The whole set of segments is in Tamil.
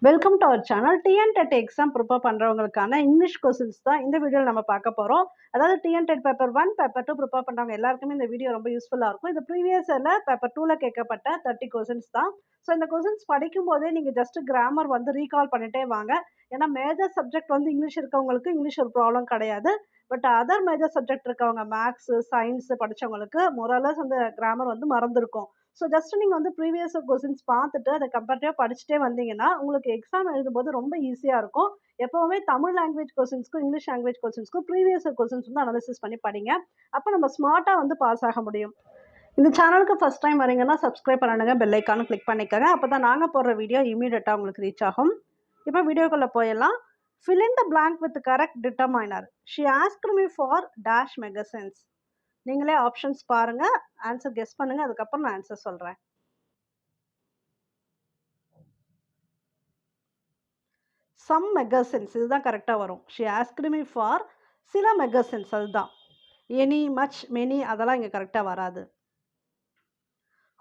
Welcome to our channel. TNTET exam prepare பண்ணுறவங்களுக்கான இங்கிலீஷ் கொஸ்டின்ஸ் தான் இந்த வீடியோவில் நம்ம பார்க்க போகிறோம். அதாவது டிஎன்டெட் பேப்பர் 1, பேப்பர் 2 ப்ரிப்பேர் பண்ணுறவங்க எல்லாருக்குமே இந்த வீடியோ ரொம்ப யூஸ்ஃபுல்லாக இருக்கும். இது ப்ரீவியஸ் இயரில் பேப்பர் 2ல் கேட்கப்பட்ட 30 கொஸ்டின்ஸ் தான். ஸோ இந்த கொஸ்டின்ஸ் படிக்கும் போதே நீங்கள் ஜஸ்ட் கிராமர் வந்து ரீகால் பண்ணிட்டே வாங்க. ஏன்னா மேஜர் சப்ஜெக்ட் வந்து இங்கிலீஷ் இருக்கவங்களுக்கு இங்கிலீஷ் ஒரு ப்ராப்ளம் கிடையாது. பட் அதர் மேஜர் சப்ஜெக்ட் இருக்கவங்க மேக்ஸு, சயின்ஸு படித்தவங்களுக்கு மோரலஸ் அந்த கிராமர் வந்து மறந்துருக்கும். ஸோ ஜஸ்ட் நீங்கள் வந்து ப்ரீவியஸ் கொஸ்டின்ஸ் பார்த்துட்டு அதை கம்பேரிட்டிவாக படிச்சுட்டே வந்தீங்கன்னா உங்களுக்கு எக்ஸாம் எழுதும்போது ரொம்ப ஈஸியாக இருக்கும். எப்போவுமே தமிழ் லாங்குவேஜ் கொஸ்டின்ஸ்க்கும் இங்கிலீஷ் லாங்குவேஜ் கொஸ்டின்ஸ்க்கும் ப்ரீவியஸ் கொஸ்டின்ஸ் வந்து அனாலிசிஸ் பண்ணி படிங்க. அப்போ நம்ம ஸ்மார்ட்டாக வந்து பாஸ் ஆக முடியும். இந்த சேனலுக்கு ஃபஸ்ட் டைம் வரீங்கன்னா சப்ஸ்கிரைப் பண்ணணுங்க, பெல் ஐக்கானும் கிளிக் பண்ணிக்கோங்க. அப்போ தான் நாங்கள் போடுற வீடியோ இமீடியட்டாக உங்களுக்கு ரீச் ஆகும். இப்போ வீடியோக்குள்ளே போயிடலாம். Fill in the blank with the correct determiner. She asked me for dash magazines. நீங்களே ஆப்ஷன்ஸ் பாருங்க, ஆன்சர் கெஸ் பண்ணுங்க, அதுக்கப்புறம் நான் ஆன்சர் சொல்றேன். சம் மெகசின்ஸ் இதுதான் கரெக்டாக வரும். ஷி ஆஸ்க்டு மீ ஃபார் சில மெகசின்ஸ், அதுதான். எனி, மச், மெனி அதெல்லாம் இங்கே கரெக்டாக வராது.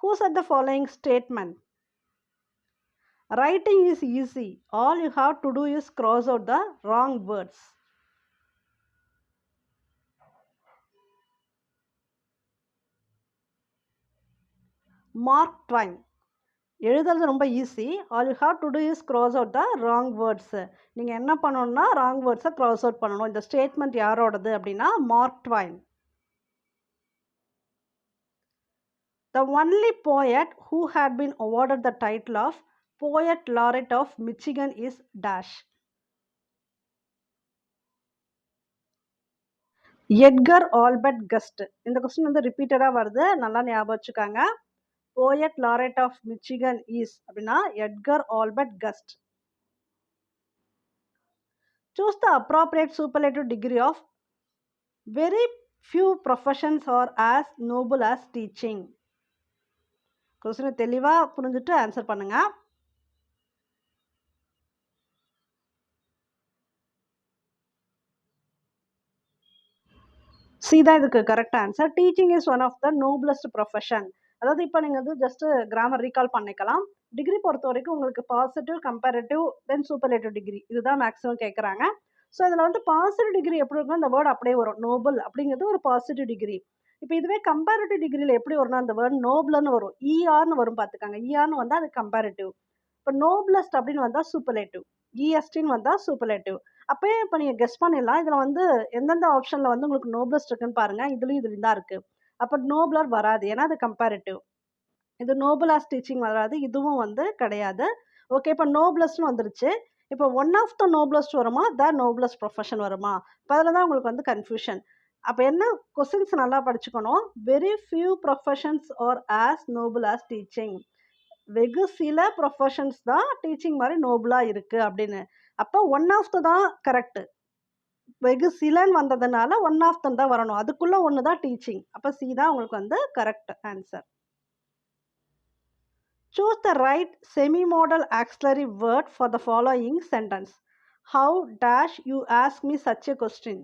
Who said the following statement? Writing is easy, all you have to do is cross out the wrong words. Mark Twain. எழுதுறது ரொம்ப easy, all you have to do is cross out the wrong words. நீங்கள் என்ன பண்ணணும்னா ராங் வேர்ட்ஸை கிராஸ் அவுட் பண்ணணும். இந்த ஸ்டேட்மெண்ட் யாரோடது அப்படின்னா Mark Twain. The only poet who had been awarded the title of Poet Laureate of Michigan is dash. Edgar Albert Guest. இந்த கொஸ்டின் வந்து ரிப்பீட்டடாக வருது, நல்லா ஞாபகம் வச்சுக்காங்க. Poet Laureate of Michigan is அப்படின்னா Edgar Albert Guest. Choose the appropriate superlative degree of very few professions are as noble as teaching. கொஸ்டினை தெளிவாக புரிஞ்சுட்டு ஆன்சர் பண்ணுங்க. சி தான் இதுக்கு correct answer. Teaching is one of the noblest profession. அதாவது இப்போ நீங்கள் வந்து ஜஸ்ட் கிராமர் ரீகால் பண்ணிக்கலாம். டிகிரி பொறுத்த வரைக்கும் உங்களுக்கு positive, comparative, then superlative degree இதுதான் மேக்ஸிமம் கேட்குறாங்க. ஸோ இதில் வந்து பாசிட்டிவ் டிகிரி எப்படி இருக்குன்னா இந்த வேர்டு அப்படியே வரும். நோபல் அப்படிங்கிறது ஒரு பாசிட்டிவ் டிகிரி. இப்போ இதுவே கம்பேரிட்டிவ் டிகிரியில் எப்படி வரும்னா அந்த வேர்டு நோபல்னு வரும். இஆர்னு வரும் பார்த்துக்காங்க. இஆர்னு வந்தால் அது கம்பேரிட்டிவ். இப்போ நோபலஸ்ட் அப்படின்னு வந்தால் சூப்பர்லேட்டிவ். இஎஸ்டின்னு வந்தால் சூப்பர்லேட்டிவ். அப்போயே இப்போ நீங்கள் கெஸ் பண்ணிடலாம். இதில் வந்து எந்தெந்த ஆப்ஷனில் வந்து உங்களுக்கு நோபலஸ்ட் இருக்குன்னு பாருங்கள். இதுலேயும் தான் இருக்குது. அப்போ நோபலர் வராது, ஏன்னா அது கம்பேரிட்டிவ். இது நோபல் ஆஸ் டீச்சிங் வராது, இதுவும் வந்து கிடையாது. ஓகே, இப்போ நோபலஸ்ட்னு வந்துருச்சு. இப்போ ஒன் ஆஃப் த நோபலஸ்ட் வருமா, த நோபலஸ்ட் ப்ரொஃபஷன் வருமா? இப்போ அதில் தான் உங்களுக்கு வந்து கன்ஃபியூஷன். அப்போ என்ன கொஸ்டின்ஸ் நல்லா படிச்சுக்கணும். Very few professions are as noble as teaching. வெகு சில ப்ரொஃபஷன்ஸ் தான் டீச்சிங் மாதிரி நோபலாக இருக்குது அப்படின்னு. அப்போ ஒன் ஆஃப் த தான் கரெக்டு. வெகு சிலன்னு வந்ததுனால ஒன் ஆஃப் தன் தான் வரணும். அதுக்குள்ளே ஒன்று தான் டீச்சிங். அப்போ சி தான் உங்களுக்கு வந்து correct answer. Choose the right semi-modal auxiliary word for the following sentence. How dash you ask me such a question?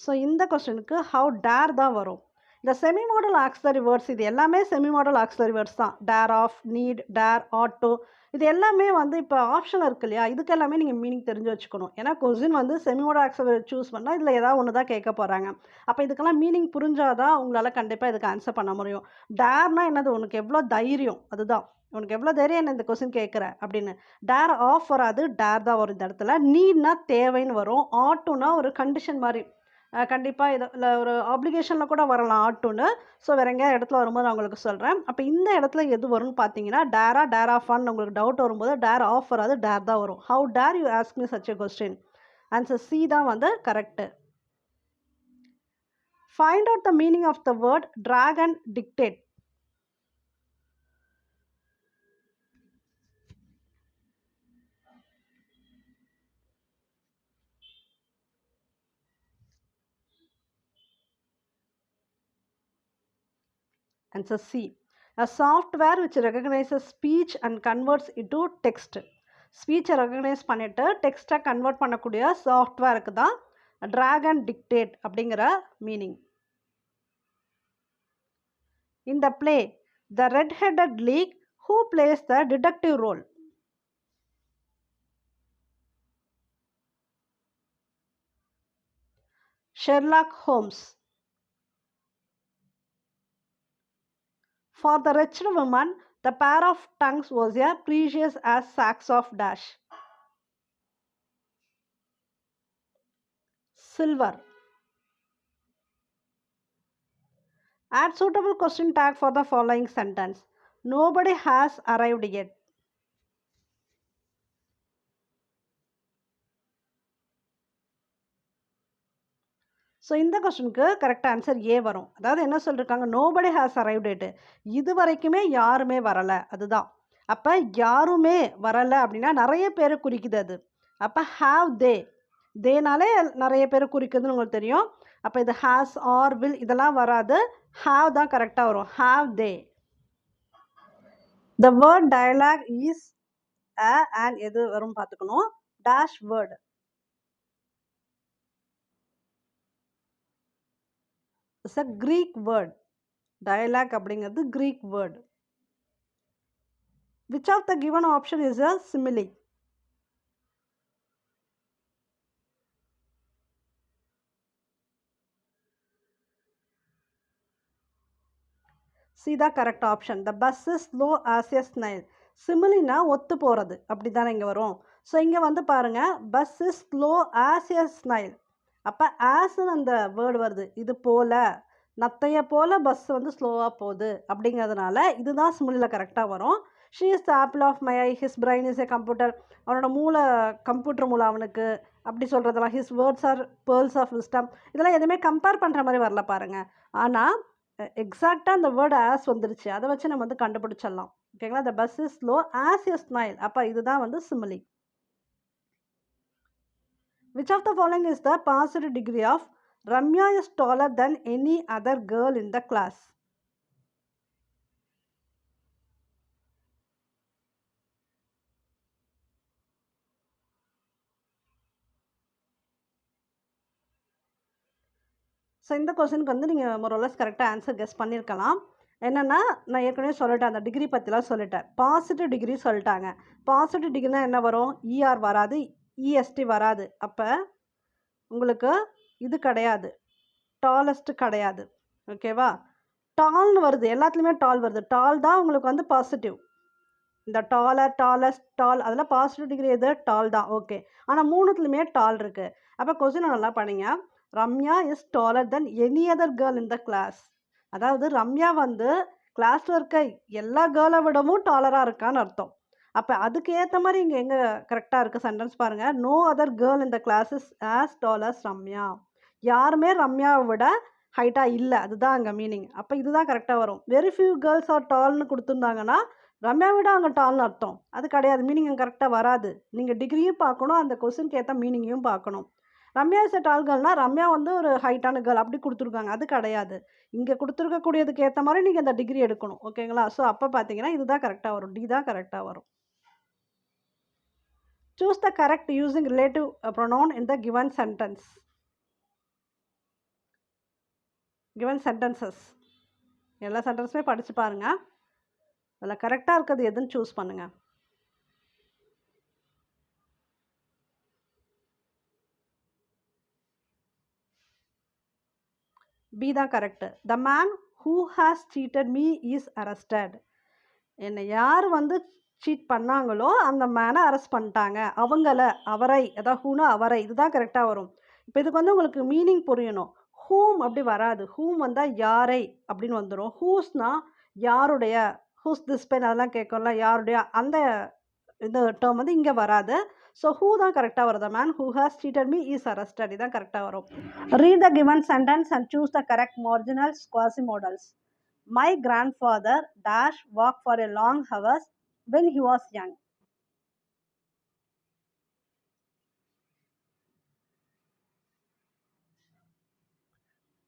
So இந்த கொஸ்டினுக்கு how dare தான் வரும். இந்த செமி மாடல் ஆக்சிலரி வேர்ட்ஸ் இது எல்லாமே செமி மாடல் ஆக்சிலரி வேர்ட்ஸ் தான். டேர் ஆஃப், நீட், டேர், ஆட்டோ இது எல்லாமே வந்து இப்போ ஆப்ஷன் இருக்கு இல்லையா, இதுக்கு எல்லாமே நீங்கள் மீனிங் தெரிஞ்சு வச்சுக்கணும். ஏன்னா கொஸ்டின் வந்து செமி மாடல் ஆக்சிலரி சூஸ் பண்ணால் இதில் ஏதாவது ஒன்று தான் கேட்க போகிறாங்க. அப்போ இதுக்கெல்லாம் மீனிங் புரிஞ்சாதான் உங்களால் கண்டிப்பாக இதுக்கு ஆன்சர் பண்ண முடியும். டேர்னா என்னது, உனக்கு எவ்வளோ தைரியம், அதுதான். உனக்கு எவ்வளோ தைரியம் என்ன இந்த கொஸ்டின் கேட்குற அப்படின்னு. டேர் ஆஃப் வராது, டேர் தான் வரும் இந்த இடத்துல. நீட்னா தேவைன்னு வரும். ஆட்டோனா ஒரு கண்டிஷன் மாதிரி. கண்டிப்பாக இதில் ஒரு ஆப்ளிகேஷனில் கூட வரலாம் ஆட்டுன்னு. ஸோ வேறு எங்கேயா இடத்துல வரும்போது நான் உங்களுக்கு சொல்கிறேன். அப்போ இந்த இடத்துல எது வரும்னு பார்த்தீங்கன்னா டேரா, டேர் ஆஃபான்னு உங்களுக்கு டவுட் வரும்போது டேர் ஆஃப் வராது, டேர் தான் வரும். How dare you ask me such a question. Answer C தான் வந்து correct. Find out the meaning of the word track and dictate. Answer C. A software which recognizes speech and converts into text. ஸ்பீச்சை ரெகக்னைஸ் பண்ணிவிட்டு டெக்ஸ்ட்டை கன்வெர்ட் பண்ணக்கூடிய சாஃப்ட்வேருக்கு தான் ட்ராக் அண்ட் டிக்டேட் அப்படிங்கிற meaning. In the play, The Red-Headed League, who plays the detective role? Sherlock Holmes. For the wretched woman, the pair of tongues was as precious as sacks of dash. Silver. Add suitable question tag for the following sentence. Nobody has arrived yet. So இந்த கொஸ்டினுக்கு கரெக்ட் ஆன்சர் ஏ வரும். அதாவது என்ன சொல்லியிருக்காங்க, நோபடி ஹேஸ் அரைவ்ட் எட், இது வரைக்குமே யாருமே வரலை, அதுதான். அப்போ யாருமே வரலை அப்படின்னா நிறைய பேரை குறிக்குது அது. அப்போ ஹாவ் தேனாலே நிறைய பேரை குறிக்குதுன்னு உங்களுக்கு தெரியும். அப்போ இது ஹேஸ் ஆர் வில் இதெல்லாம் வராது, ஹாவ் தான் கரெக்டாக வரும். Have they. The word dialogue is and எது வரும் பார்த்துக்கணும். Dash word. It's a Greek word. Dialogue அப்படிங்கிறது Greek word. Which of the given option is a simile? See the correct option. The bus is slow as a snail. Similarly, ஒத்து போகிறது அப்படி தானே இங்கே வரும். ஸோ இங்கே வந்து பாருங்கள், bus is slow as a snail. அப்போ ஆஸ்ன்னு அந்த வேர்டு வருது. இது போல் நத்தைய போல் பஸ் வந்து ஸ்லோவாக போகுது அப்படிங்கிறதுனால இதுதான் சிமிலில் கரெக்டாக வரும். She is the apple of my eye, his brain is a computer. அவனோட மூளை கம்ப்யூட்டர் மூளை அவனுக்கு அப்படி சொல்கிறதெல்லாம். His words are pearls of wisdom. இதெல்லாம் எதுவுமே கம்பேர் பண்ணுற மாதிரி வரல பாருங்கள். ஆனால் எக்ஸாக்டாக அந்த வேர்டு ஆஸ் வந்துருச்சு, அதை வச்சு நம்ம வந்து கண்டுபிடிச்சிடலாம். ஓகேங்களா. The bus is slow as a smile. அப்போ இதுதான் வந்து simile. Which of the following is the positive degree of Ramya is taller than any other girl in the class? So இந்த கொஸ்டினுக்கு வந்து நீங்கள் மொரோலஸ் கரெக்டாக ஆன்சர் கெஸ் பண்ணியிருக்கலாம். என்னென்னா நான் ஏற்கனவே சொல்லிட்டேன், அந்த டிகிரி பற்றிலாம் சொல்லிட்டேன். பாசிட்டிவ் டிகிரி சொல்லிட்டாங்க. பாசிட்டிவ் டிகிரினா என்ன வரும்? இஆர் வராது, இஎஸ்டி வராது. அப்போ உங்களுக்கு இது கிடையாது, டாலஸ்ட்டு கிடையாது. ஓகேவா. டால்னு வருது, எல்லாத்துலேயுமே டால் வருது. டால் தான் உங்களுக்கு வந்து பாசிட்டிவ். இந்த டாலர், டாலஸ்ட், டால் அதெல்லாம் பாசிட்டிவ் டிகிரி எது? டால் தான். ஓகே. ஆனால் மூணுத்துலையுமே டால் இருக்குது. அப்போ கொஸ்டினை நல்லா பண்ணிங்க. Ramya is taller than any other girl in the class. அதாவது ரம்யா வந்து கிளாஸில் இருக்க எல்லா கேர்ளை விடவும் டாலராக இருக்கான்னு அர்த்தம். அப்போ அதுக்கு ஏற்ற மாதிரி இங்கே எங்கே கரெக்டாக இருக்குது சென்டென்ஸ் பாருங்கள். No other girl in the class is as tall as Ramya. யாருமே ரம்யாவை விட ஹைட்டாக இல்லை, அதுதான் அங்கே மீனிங். அப்போ இதுதான் கரெக்டாக வரும். வெரி ஃபியூ கேர்ள்ஸ் ஆர் டால்னு கொடுத்துருந்தாங்கன்னா ரம்யா விட அங்கே டால்னு அர்த்தம். அது கிடையாது, மீனிங் அங்கே கரெக்டாக வராது. நீங்கள் டிகிரியும் பார்க்கணும், அந்த கொஸ்டினுக்கு ஏற்ற மீனிங்கையும் பார்க்கணும். ரம்யா இஸ் எ டால் கேர்ள்னா ரம்யா வந்து ஒரு ஹைட்டான கேர்ள் அப்படி கொடுத்துருக்காங்க, அது கிடையாது. இங்கே கொடுத்துருக்கக்கூடியதுக்கு ஏற்ற மாதிரி நீங்கள் அந்த டிகிரி எடுக்கணும். ஓகேங்களா. ஸோ அப்போ பார்த்தீங்கன்னா இதுதான் கரெக்டாக வரும், டி தான் கரெக்டாக வரும். Choose the correct using relative pronoun in the given sentence. Given sentences எல்லா சென்டென்ஸுமே படித்து பாருங்கள். அதில் கரெக்டாக இருக்கிறது எதுன்னு சூஸ் பண்ணுங்கள். பி தான் correct. The man who has cheated me is arrested. என்னை யார் வந்து சீட் பண்ணாங்களோ அந்த மேனை அரெஸ்ட் பண்ணிட்டாங்க. அவங்கள, அவரை, அதாவது ஹூனா அவரை, இதுதான் கரெக்டாக வரும். இப்போ இதுக்கு வந்து உங்களுக்கு மீனிங் புரியணும். ஹூம் அப்படி வராது, ஹூம் வந்தால் யாரை அப்படின்னு வந்துடும். ஹூஸ்னா யாருடைய, ஹூஸ் திஸ் பென் அதெல்லாம் கேட்கும்ல, யாருடைய, அந்த இந்த டேர்ம் வந்து இங்கே வராது. ஸோ ஹூ தான் கரெக்டாக வருது. Man who has cheated me is arrested, இதுதான் கரெக்டாக வரும். Read the given sentence and choose the correct marginals quasi modals. My grandfather dash walk for a long hours when he was young.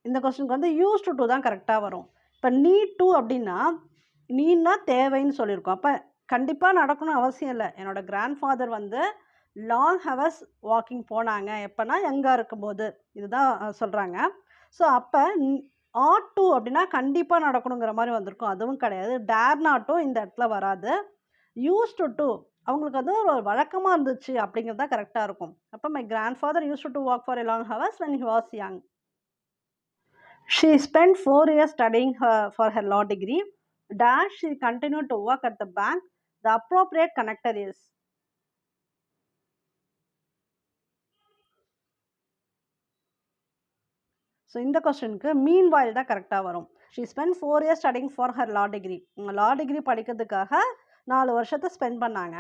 இந்த கொஸ்டினுக்கு வந்து யூஸ் டு தான் கரெக்டாக வரும். இப்போ நீட் டு அப்படின்னா நீன்னா தேவைன்னு சொல்லியிருக்கோம். அப்போ கண்டிப்பாக நடக்கணும்னு அவசியம் இல்லை. என்னோட கிராண்ட்ஃபாதர் வந்து லாங் ஹவர்ஸ் வாக்கிங் போனாங்க, எப்போனா யங்காக இருக்கும்போது, இதுதான் சொல்கிறாங்க. ஸோ அப்போ ought to அப்படின்னா கண்டிப்பா நடக்கணுங்கிற மாதிரி வந்திருக்கும். அதுவும் கிடையாது. dare not to இந்த இடத்துல வராது. used to அவங்களுக்கு வந்து ஒரு வழக்கமா இருந்துச்சு அப்படிங்கிறது தான் கரெக்டா இருக்கும். அப்ப my grandfather used to walk for a long hours when he was young. She spent 4 years studying for her law degree. Dash she continued to work at the bank. The appropriate connector is. So இந்த கொஸ்டினுக்கு மீன் வாயில் தான் கரெக்டாக வரும். She spend 4 years studying for her law degree. Law degree படிக்கிறதுக்காக 4 வருஷத்தை ஸ்பெண்ட் பண்ணாங்க.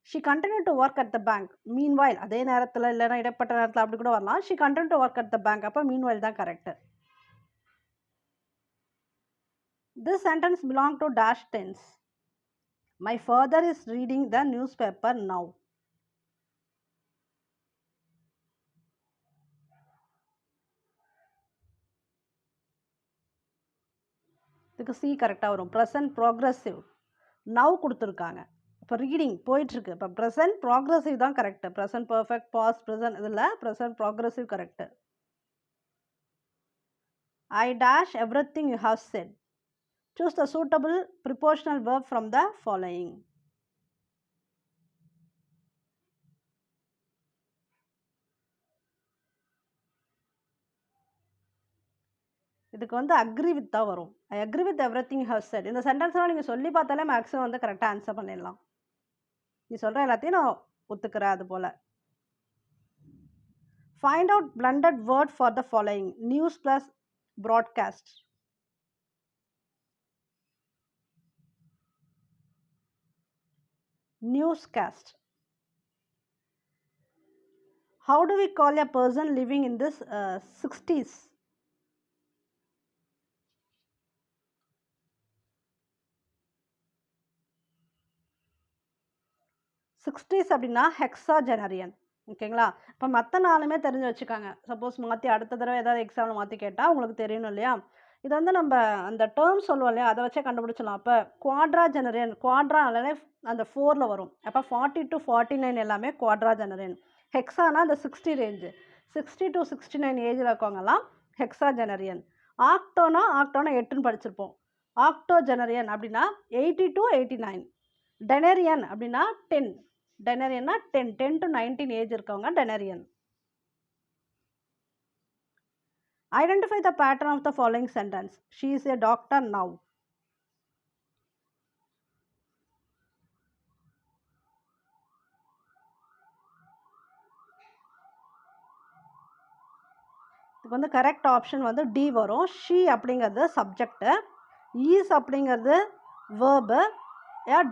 She continue to work at the bank. Meanwhile அதே நேரத்தில் இல்லைன்னா இடைப்பட்ட நேரத்தில் அப்படி கூட வரலாம். She continue to work at the bank. அப்போ மீன் வாயில் தான் correct. This sentence belong to dash tense. My father is reading the news paper now. இதுக்கு சி கரெக்டாக வரும். Present progressive. நவ் கொடுத்துருக்காங்க. இப்போ ரீடிங் போயிட்டுருக்கு. இப்போ ப்ரெசன்ட் ப்ராக்ரஸிவ் தான் correct. Present perfect past present இதில் present progressive correct. I dash everything you have said. Choose the suitable prepositional verb from the following. இதுக்கு வந்து அக்ரி வித் தான் வரும். I agree with everything you have said. இந்த சென்டென்ஸ்லாம் நீங்கள் சொல்லி பார்த்தாலே மேக்ஸிமம் வந்து கரெக்டாக ஆன்சர் பண்ணிடலாம். நீ சொல்கிற எல்லாத்தையும் நான் ஒத்துக்கிறேன். அது போல் find out blended word for the following. News plus broadcast. Newscast. How do we call a person living in this 60s? அப்படின்னா ஹெக்ஸாஜெனரியன். ஓகேங்களா? இப்போ மற்ற நாளுமே தெரிஞ்சு வச்சுக்காங்க. சப்போஸ் மாற்றி அடுத்த தடவை ஏதாவது எக்ஸாமில் மாற்றி கேட்டால் உங்களுக்கு தெரியணும் இல்லையா? இது வந்து நம்ம அந்த டேர்ம் சொல்லுவோம் இல்லையா, அதை வச்சே கண்டுபிடிச்சலாம். அப்போ குவாட்ராஜெனரியன், குவாட்ரானாலே அந்த 4ல் வரும். அப்போ 40 to 49 எல்லாமே குவாட்ராஜெனரியன். ஹெக்ஸானா அந்த 60 ரேஞ்சு. 60 to 69 ஏஜில் இருக்கவங்கலாம் ஹெக்ஸாஜெனரியன். ஆக்டோனா 8ன்னு படிச்சிருப்போம். ஆக்டோஜெனரியன் அப்படின்னா 80 to 89. டெனரியன் அப்படின்னா 10. டெனரியன்னா 10 to 19 ஏஜ் இருக்கவங்க டெனரியன். Identify the pattern of the following sentence. She is a doctor now. இதுக்கு வந்து கரெக்ட் ஆப்ஷன் வந்து டி வரும். ஷீ அப்படிங்கிறது சப்ஜெக்டு, ஈஸ் அப்படிங்கிறது வேர்பு,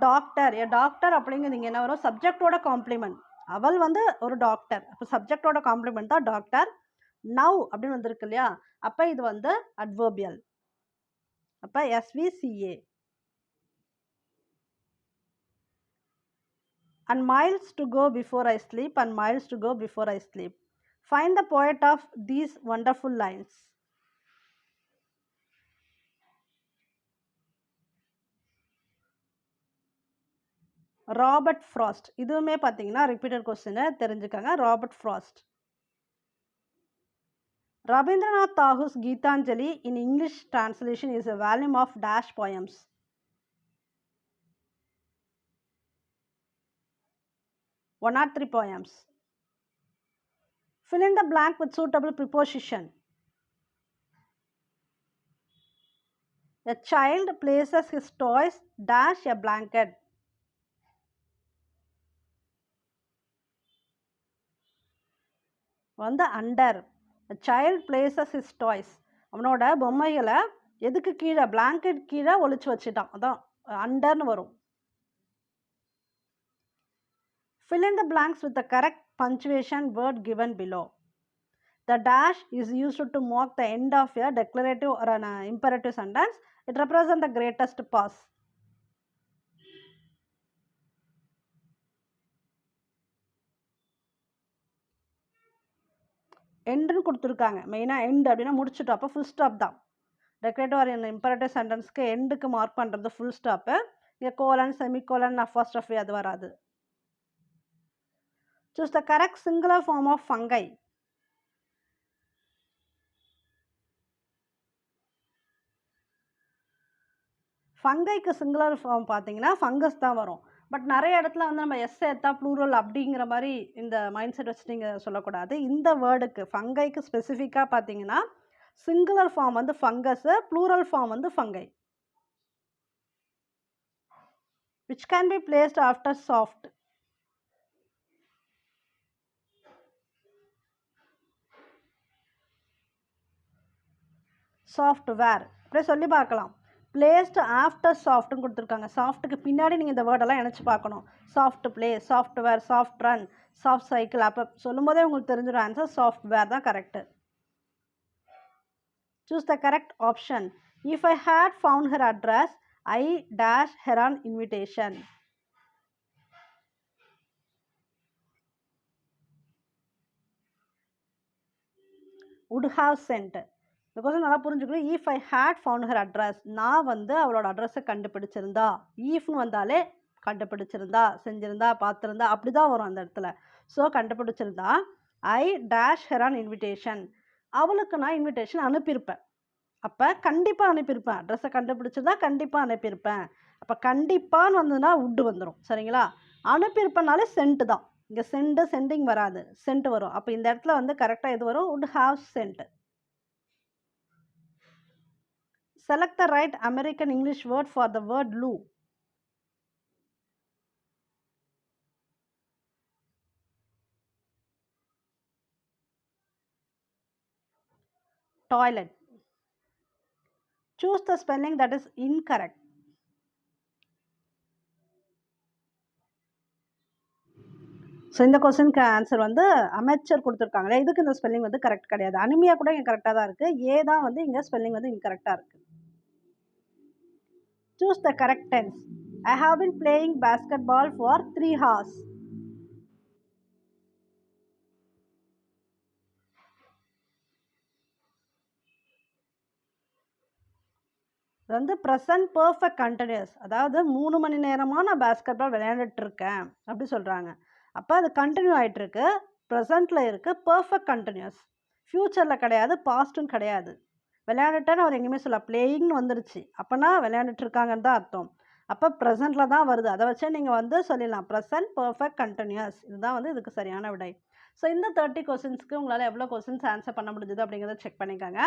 டாக்டர் அப்படிங்கிறது இங்கே என்ன வரும்? சப்ஜெக்டோட காம்ப்ளிமெண்ட். அவள் வந்து ஒரு டாக்டர். அப்போ சப்ஜெக்டோட காம்ப்ளிமெண்ட் தான் டாக்டர். நவ் அப்படின்னு வந்திருக்கு இல்லையா? அப்போ இது வந்து அட்வர்பியல். அப்போ SVCA. And miles to go before I sleep, and miles to go before I sleep. Find the poet of these wonderful lines. Robert frost. இதுவுமே பார்த்தீங்கன்னா ரிப்பீட்டட் கொஸ்டின் தெரிஞ்சுக்கங்க. Robert frost. Rabindranath Tagore's Geetanjali in English translation is a volume of dash poems. 103 poems. Fill in the blank with suitable preposition. A child places his toys dash a blanket. வந்து under. A child places his toys. அவனோட பொம்மைகளை எதுக்கு கீழே? பிளாங்கெட் கீழே ஒளிச்சு வச்சுட்டான். அதான் அண்டர்னு வரும். Fill in the blanks with the correct punctuation word given below. The dash is used to mark the end of a declarative or an imperative sentence. It represents the greatest pass. எண்டுன்னு கொடுத்துருக்காங்க. மெயினாக எண்டு அப்படின்னா முடிச்சுட்டோம். அப்போ ஃபுல் ஸ்டாப் தான். டெக்ரேட்டிவ் ஆர் இம்பரேட்டிவ் சென்டென்ஸ்க்கு எண்டுக்கு மார்க் பண்ணுறது ஃபுல் ஸ்டாப்பு. இங்கே கோலன், செமிகோலன், அப்போஸ்ட்ரோஃபி அது வராது. Choose the correct singular form of fungi. ஃபங்கைக்கு சிங்குலர் ஃபார்ம் பார்த்தீங்கன்னா ஃபங்கஸ் தான் வரும். பட் நிறைய இடத்துல வந்து நம்ம எஸ் சேர்த்தா ப்ளூரல் அப்படிங்கிற மாதிரி இந்த மைண்ட் செட் வச்சு நீங்கள் சொல்லக்கூடாது. இந்த வேர்டுக்கு ஃபங்கைக்கு ஸ்பெசிஃபிக்காக பார்த்தீங்கன்னா சிங்குலர் ஃபார்ம் வந்து ஃபங்கஸ், ப்ளூரல் ஃபார்ம் வந்து fungi. which can be placed after soft. Software அப்படியே சொல்லி பார்க்கலாம். பிளேஸ்டு ஆஃப்டர் சாஃப்ட்னு கொடுத்துருக்காங்க. சாஃப்ட்டுக்கு பின்னாடி நீங்கள் இந்த வேர்டெல்லாம் இணைச்சி பார்க்கணும். Soft place, software, soft run, soft cycle. அப்போ சொல்லும்போதே உங்களுக்கு தெரிஞ்சிடும் ஆன்சர் சாஃப்ட்வேர் தான் correct. Choose the correct option. If I had found her address I dash her on invitation. would have sent. இந்த கொஸ்டின் நல்லா புரிஞ்சுக்கணும். If I had found her address, நான் வந்து அவளோட அட்ரஸை கண்டுபிடிச்சிருந்தா, ஈஃப்னு வந்தாலே கண்டுபிடிச்சிருந்தா, செஞ்சிருந்தா, பார்த்துருந்தா அப்படி தான் வரும் அந்த இடத்துல. ஸோ கண்டுபிடிச்சிருந்தா I dash her on invitation, அவளுக்கு நான் இன்விடேஷன் அனுப்பியிருப்பேன். அப்போ கண்டிப்பாக அனுப்பியிருப்பேன். அட்ரஸை கண்டுபிடிச்சிருந்தா கண்டிப்பாக அனுப்பியிருப்பேன். அப்போ கண்டிப்பான்னு வந்ததுன்னா உட்டு வந்துடும். சரிங்களா? அனுப்பியிருப்பேனாலே சென்ட் தான். இங்கே சென்ட் சென்டிங் வராது, சென்ட் வரும். அப்போ இந்த இடத்துல வந்து கரெக்டாக எது வரும்? would have sent. Select the right American English word for the word loo. Toilet. Choose the spelling that is incorrect. So இந்த கொஸ்டினுக்கு ஆன்சர் வந்து அமைச்சர் கொடுத்துருக்காங்களே, இதுக்கு இந்த ஸ்பெல்லிங் வந்து கரெக்ட் கிடையாது. அனிமியா கூட இங்கே கரெக்டாக தான் இருக்குது. ஏ தான் வந்து இங்கே ஸ்பெல்லிங் வந்து இன்கரெக்டாக இருக்குது. Choose the correct tense. I have been playing basketball for 3 hours. இது வந்து ப்ரெசன்ட் பர்ஃபெக்ட் கண்டினியூஸ். அதாவது 3 மணி நேரமாக நான் பேஸ்கெட் பால் விளையாண்டுட்ருக்கேன் அப்படி சொல்கிறாங்க. அப்போ அது கண்டினியூ ஆகிட்டுருக்கு, ப்ரெசண்ட்டில் இருக்குது, பர்ஃபெக்ட் கண்டினியூஸ். ஃப்யூச்சரில் கிடையாது, பாஸ்ட்டும் கிடையாது. விளையாண்டுட்டேன்னு அவர் எங்கேயுமே சொல்ல, பிளேயிங்னு வந்துருச்சு. அப்போனா விளையாண்டுட்ருக்காங்கன்னு தான் அர்த்தம். அப்போ ப்ரெசண்ட்டில் தான் வருது. அதை வச்சே நீங்கள் வந்து சொல்லிடலாம் ப்ரெசன்ட் பர்ஃபெக்ட் கண்டினியூஸ். இதுதான் வந்து இதுக்கு சரியான விடை. ஸோ இந்த 30 கொஸ்டின்ஸ்க்கு உங்களால் எவ்வளோ கொஸ்டின்ஸ் ஆன்சர் பண்ண முடிஞ்சது அப்படிங்கிறத செக் பண்ணிக்கோங்க.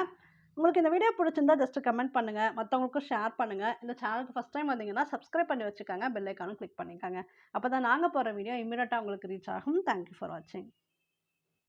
உங்களுக்கு இந்த வீடியோ பிடிச்சிருந்தா ஜஸ்ட் கமெண்ட் பண்ணுங்கள், மற்றவங்களுக்கும் ஷேர் பண்ணுங்கள். இந்த சேனலுக்கு ஃபஸ்ட் டைம் வந்தீங்கன்னா சப்ஸ்கிரைப் பண்ணி வச்சுக்கோங்க, பெல் ஐக்கானும் கிளிக் பண்ணிக்கோங்க. அப்போ தான் நாங்கள் போகிற வீடியோ இமீடியட்டாக உங்களுக்கு ரீச் ஆகும். தேங்க்யூ ஃபார் வாட்சிங்.